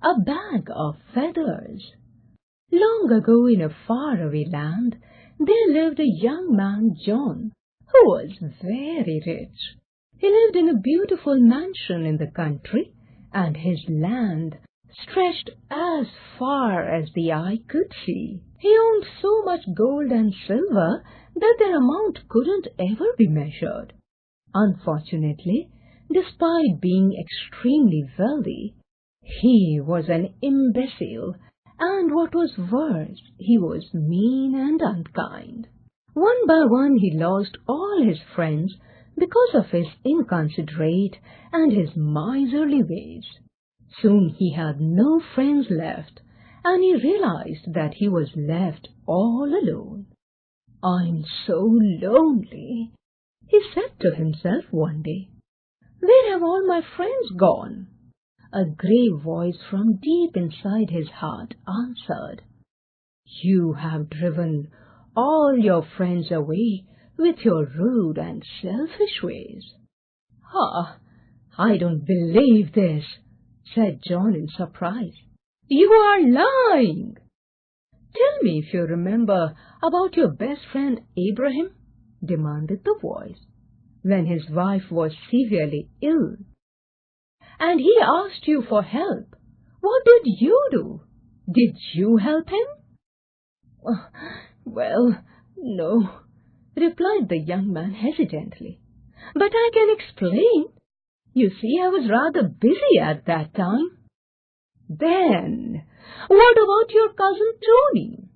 a bag of feathers. Long ago in a faraway land, there lived a young man, John, who was very rich. He lived in a beautiful mansion in the country, and his land stretched as far as the eye could see. He owned so much gold and silver that their amount couldn't ever be measured. Unfortunately, despite being extremely wealthy, he was an imbecile, and what was worse, he was mean and unkind. One by one he lost all his friends because of his inconsiderate and his miserly ways. Soon he had no friends left, and he realized that he was left all alone. "I'm so lonely," he said to himself one day. "Where have all my friends gone?" A grave voice from deep inside his heart answered, "You have driven all your friends away with your rude and selfish ways." "Ah, I don't believe this," said John in surprise. "You are lying." "Tell me if you remember about your best friend Abraham," demanded the voice, "when his wife was severely ill, and he asked you for help. What did you do? Did you help him?" "Well, no," replied the young man hesitantly. "But I can explain. You see, I was rather busy at that time." "Then, what about your cousin Tony?"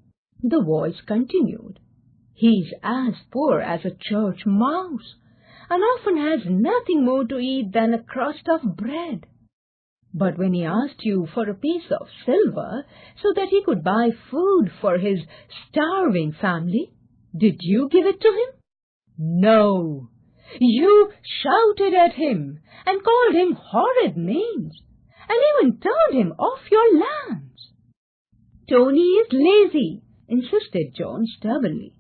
the voice continued. "He's as poor as a church mouse, and often has nothing more to eat than a crust of bread. But when he asked you for a piece of silver so that he could buy food for his starving family, did you give it to him? No, you shouted at him and called him horrid names, and even turned him off your lands." "Tony is lazy," insisted John stubbornly.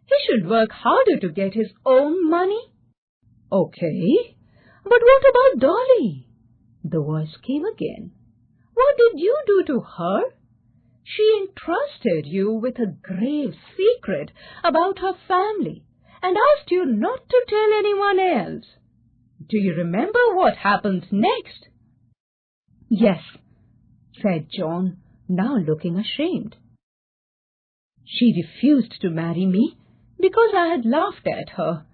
"He should work harder to get his own money." "Okay, but what about Dolly?" The voice came again. "What did you do to her? She entrusted you with a grave secret about her family and asked you not to tell anyone else. Do you remember what happened next?" "Yes," said John, now looking ashamed. "She refused to marry me because I had laughed at her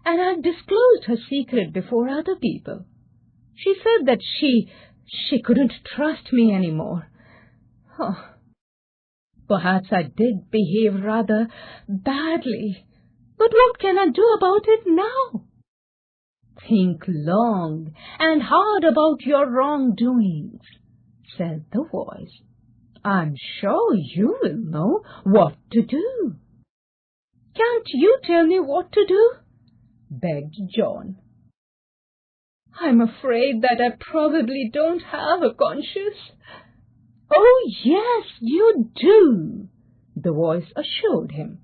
and had disclosed her secret before other people. She said that she couldn't trust me anymore. Oh, perhaps I did behave rather badly, but what can I do about it now?" "Think long and hard about your wrongdoings," said the voice. "I'm sure you will know what to do." "Can't you tell me what to do?" begged John. "I'm afraid that I probably don't have a conscience." "Oh, yes, you do," the voice assured him.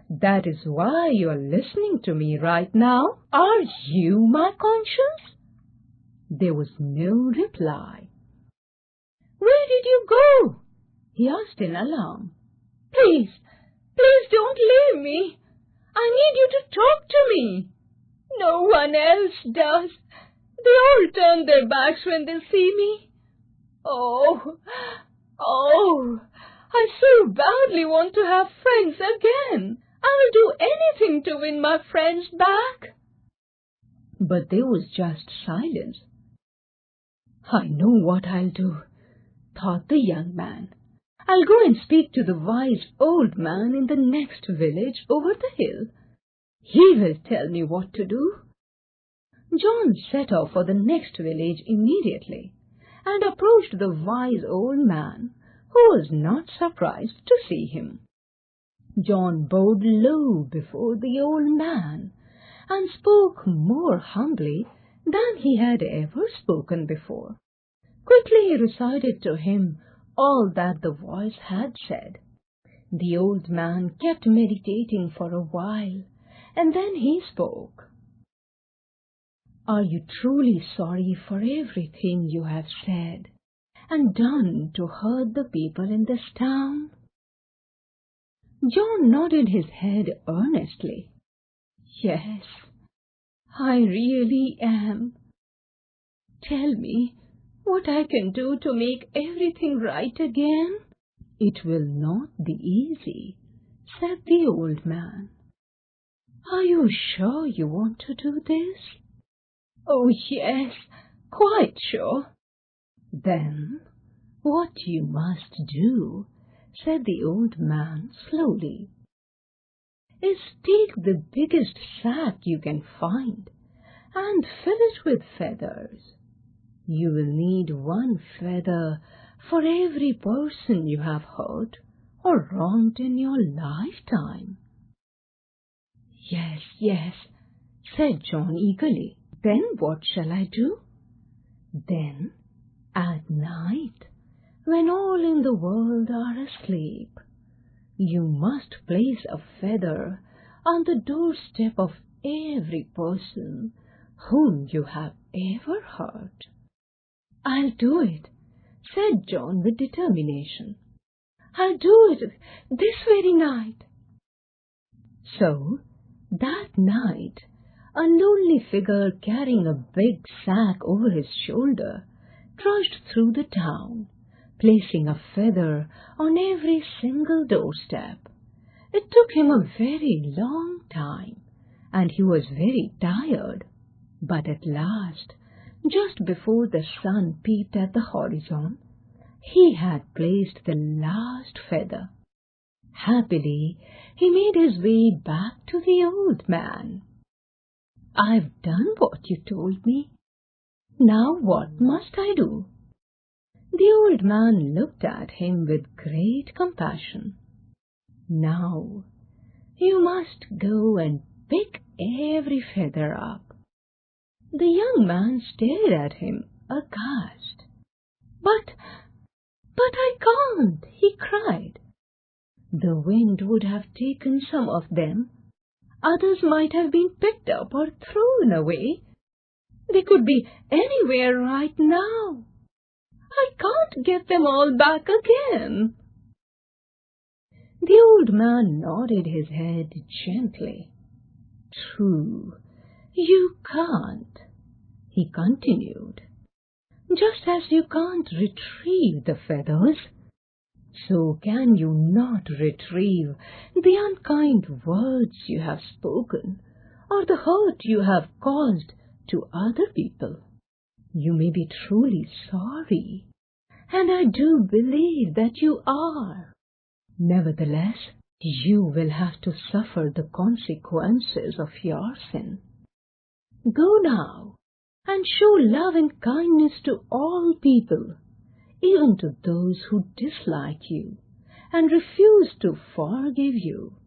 "That is why you are listening to me right now. Are you my conscience?" There was no reply. "Where did you go?" he asked in alarm. Please don't leave me. I need you to talk to me. No one else does. They all turn their backs when they see me. Oh, I so badly want to have friends again. I'll do anything to win my friends back." But there was just silence. "I know what I'll do," thought the young man. "I'll go and speak to the wise old man in the next village over the hill. He will tell me what to do." John set off for the next village immediately and approached the wise old man, who was not surprised to see him. John bowed low before the old man and spoke more humbly than he had ever spoken before. Quickly he recited to him all that the voice had said. The old man kept meditating for a while, and then he spoke. "Are you truly sorry for everything you have said and done to hurt the people in this town? John nodded his head earnestly. Yes, I really am. Tell me what I can do to make everything right again. It will not be easy, said the old man. Are you sure you want to do this? Oh, yes, quite sure. Then what you must do, said the old man slowly, is take the biggest sack you can find and fill it with feathers. You will need one feather for every person you have hurt or wronged in your lifetime. Yes, yes, said John eagerly. Then what shall I do? Then, at night, when all in the world are asleep, you must place a feather on the doorstep of every person whom you have ever hurt. I'll do it, said John with determination. I'll do it this very night. So, that night, a lonely figure carrying a big sack over his shoulder trudged through the town, placing a feather on every single doorstep. It took him a very long time, and he was very tired. But at last, just before the sun peeped at the horizon, he had placed the last feather. Happily, he made his way back to the old man. I've done what you told me. Now what must I do? The old man looked at him with great compassion. Now, you must go and pick every feather up. The young man stared at him, aghast. But I can't, he cried. The wind would have taken some of them. Others might have been picked up or thrown away. They could be anywhere right now. I can't get them all back again. The old man nodded his head gently. True, you can't, he continued. Just as you can't retrieve the feathers, so can you not retrieve the unkind words you have spoken or the hurt you have caused to other people. You may be truly sorry, and I do believe that you are. Nevertheless, you will have to suffer the consequences of your sin. Go now and show love and kindness to all people, even to those who dislike you and refuse to forgive you.